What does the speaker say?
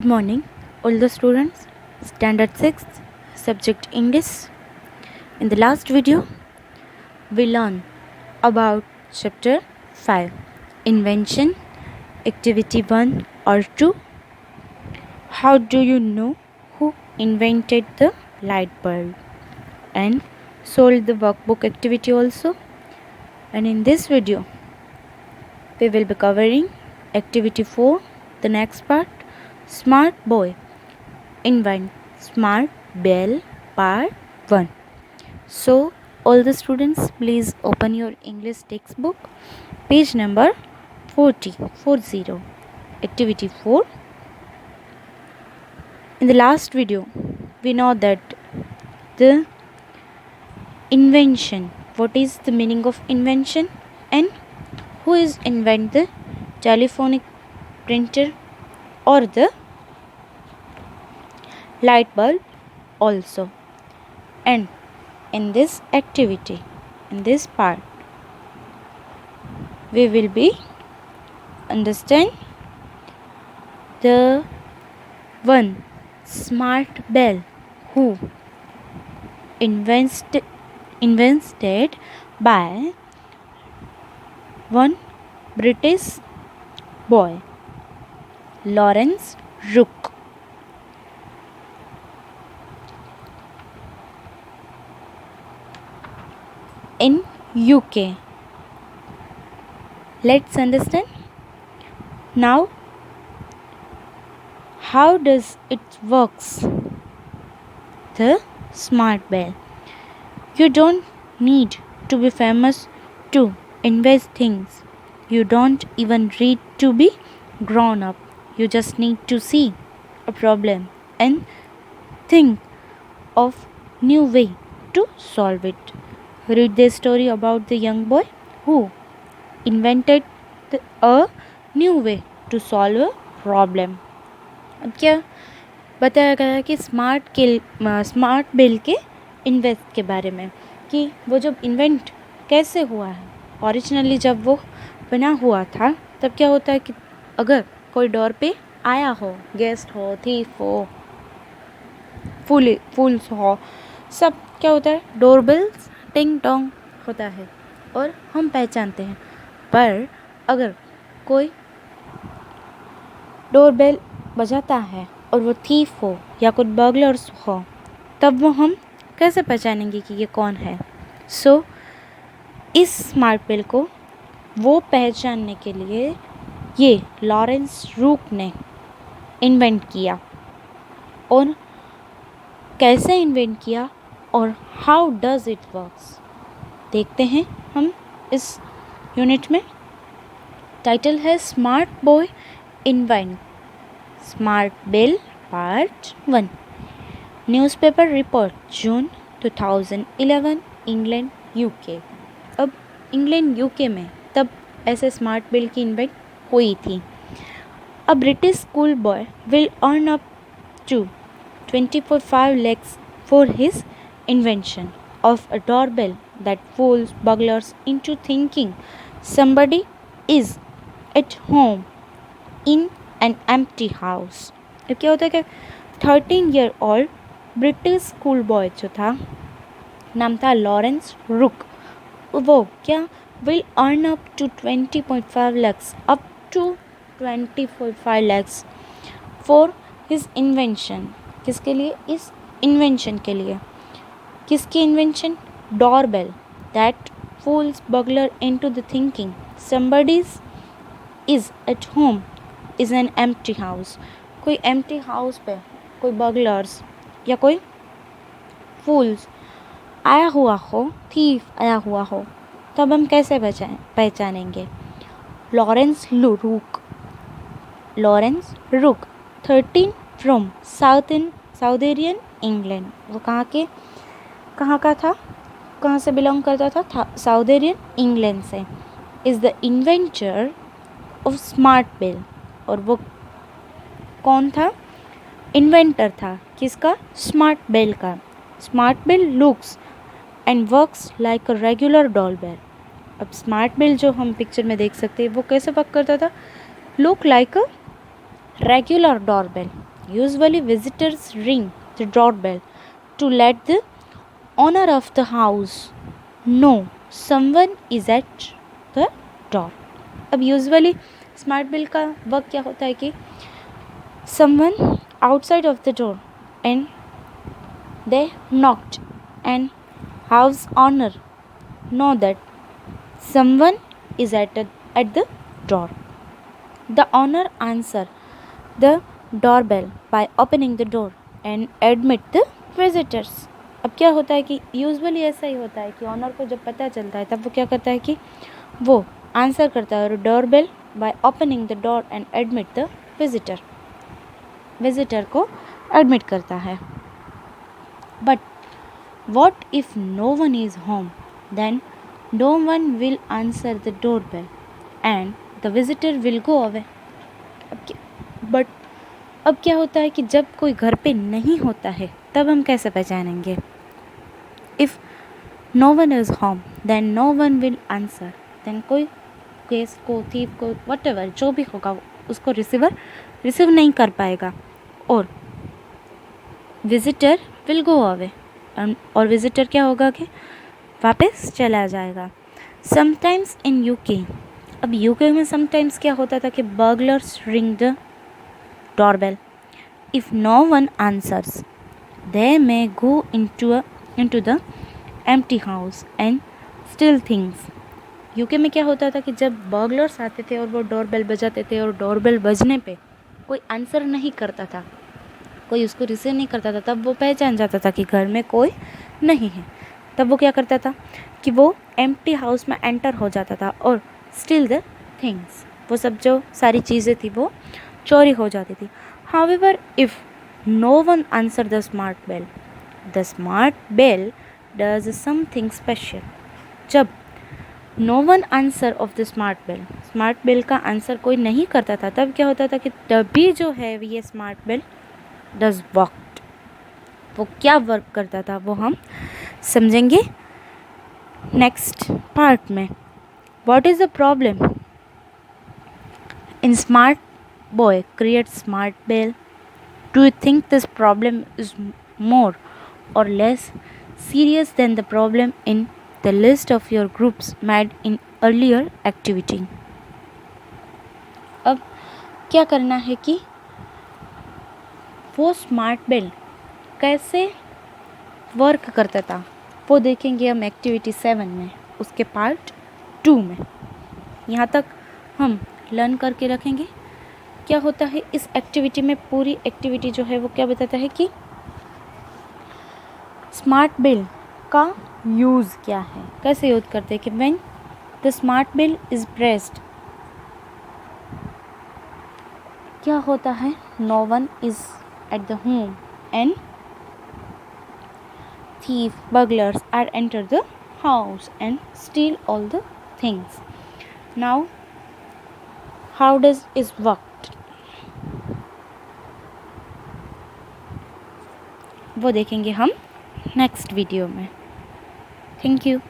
Good morning, all the students. Standard 6, subject English. In the last video, we learned about chapter 5, invention, activity 1 or 2. How do you know who invented the light bulb? And solve the workbook activity also. And in this video, we will be covering activity 4, the next part. Smart boy invent smart bell part 1. So all the students, please open your English textbook, page number 40. Activity 4. In the last video, we know that the invention, what is the meaning of invention, and who is invent the telephonic printer or the light bulb also. And in this activity, in this part, we will be understand the one smart bell who invented by one British boy, Lawrence Rook. In UK. Let's understand now how does it works. The smart bell. You don't need to be famous to invent things. You don't even need to be grown up. You just need to see a problem and think of new way to solve it. Read the story about the young boy who invented a new way to solve a problem. अब क्या बताया गया कि smart bell के invest के बारे में, कि वो जब इन्वेंट कैसे हुआ है. ओरिजिनली जब वो बना हुआ था तब क्या होता है कि अगर कोई डोर पे आया हो, गेस्ट हो, थीफ हो, फूल्स हो, सब क्या होता है, डोरबेल्स टिंग टोंग होता है और हम पहचानते हैं. पर अगर कोई डोरबेल बजाता है और वो थीफ हो या कुछ बर्गलर्स हो, तब वो हम कैसे पहचानेंगे कि ये कौन है. सो इस स्मार्ट बेल को वो पहचानने के लिए ये लॉरेंस रूक ने इन्वेंट किया. और कैसे इन्वेंट किया और हाउ डज इट वर्क्स देखते हैं हम इस यूनिट में. टाइटल है smart boy invent smart bell part 1. Newspaper report June 2011 England UK. अब इंग्लैंड यूके में तब ऐसे स्मार्ट बेल की इन्वेंट हुई थी. A British school boy will earn up to 25 lakhs for his invention of a doorbell that fools burglars into thinking somebody is at home in an empty house. अब क्या होता है कि 13-year-old British school boy जो था, नाम था Lawrence Rook, वो क्या will earn up to 20.5 lakhs up to 25 lakhs for his invention. किसके लिए? इस इन्वेंशन के लिए. किसकी invention? Doorbell that fools burglar into the thinking somebody is at home is an empty house. कोई एम्प्टी हाउस पे कोई बर्गलर्स या कोई फूल्स आया हुआ हो, थीफ आया हुआ हो, तब हम कैसे पहचानेंगे. लॉरेंस रुक 13 फ्रॉम साउथेरियन इंग्लैंड. वो कहाँ का था, कहाँ से बिलोंग करता था? साउथेरियन इंग्लैंड से. Is the inventor of smart bell. और वो कौन था? इन्वेंटर था. किसका? स्मार्ट बेल का. Smart bell looks and works like a regular doorbell. अब स्मार्ट बेल जो हम पिक्चर में देख सकते हैं वो कैसे वर्क करता था? Look like a regular doorbell. Usually visitors ring the doorbell to let the owner of the house know someone is at the door. अब यूजुअली स्मार्ट बिल का वर्क क्या होता है कि someone outside of the door and they knocked and house owner know that someone is at the door. The owner answer the doorbell by opening the door and admit the visitors. अब क्या होता है कि usually ऐसा ही होता है कि honour को जब पता चलता है तब वो क्या करता है कि वो आंसर करता है doorbell by opening the door and admit the visitor. Visitor को एडमिट करता है. But what if no one is home, then no one will answer the doorbell and the visitor will go away. But अब क्या होता है कि जब कोई घर पे नहीं होता है तब हम कैसे पहचानेंगे? If no one is home then no one will answer. देन कोई केस को, थीफ को, व्हाटएवर जो भी होगा उसको रिसीव नहीं कर पाएगा और विजिटर विल गो अवे. और विजिटर क्या होगा कि वापस चला जाएगा. समटाइम्स इन यूके, अब यूके में समटाइम्स क्या होता था कि burglars ring the doorbell. If no one answers, they may go into the empty house and steal things. UK में क्या होता था कि जब बर्गलर्स आते थे और वो डोरबेल बजाते थे और डोरबेल बजने पे कोई आंसर नहीं करता था, कोई उसको रिसीव नहीं करता था, तब वो पहचान जाता था कि घर में कोई नहीं है. तब वो क्या करता था कि वो एम्प्टी हाउस में एंटर हो जाता था और स्टील द थिंग्स, वो सब जो सारी चीज़ें थी वो चोरी हो जाती थी. However, if no one answered the smart bell does something special. जब no one answer of the smart bell का आंसर कोई नहीं करता था तब क्या होता था कि तभी जो है ये स्मार्ट बेल does work. वो क्या वर्क करता था वो हम समझेंगे नेक्स्ट पार्ट में. What is the problem in smart boy creates smart bell? Do you think this problem is more or less serious than the problem in the list of your groups made in earlier activity? अब क्या करना है कि वो smart bell कैसे work करता था वो देखेंगे हम एक्टिविटी 7 में, उसके पार्ट 2 में. यहाँ तक हम लर्न करके रखेंगे. क्या होता है इस एक्टिविटी में, पूरी एक्टिविटी जो है वो क्या बताता है कि स्मार्ट बेल का यूज़ क्या है, कैसे यूज़ करते हैं कि when the smart bell is pressed क्या होता है, no one is at the home and thief, burglars are enter the house and steal all the things. Now how does it work? वो देखेंगे हम नेक्स्ट वीडियो में. Thank you.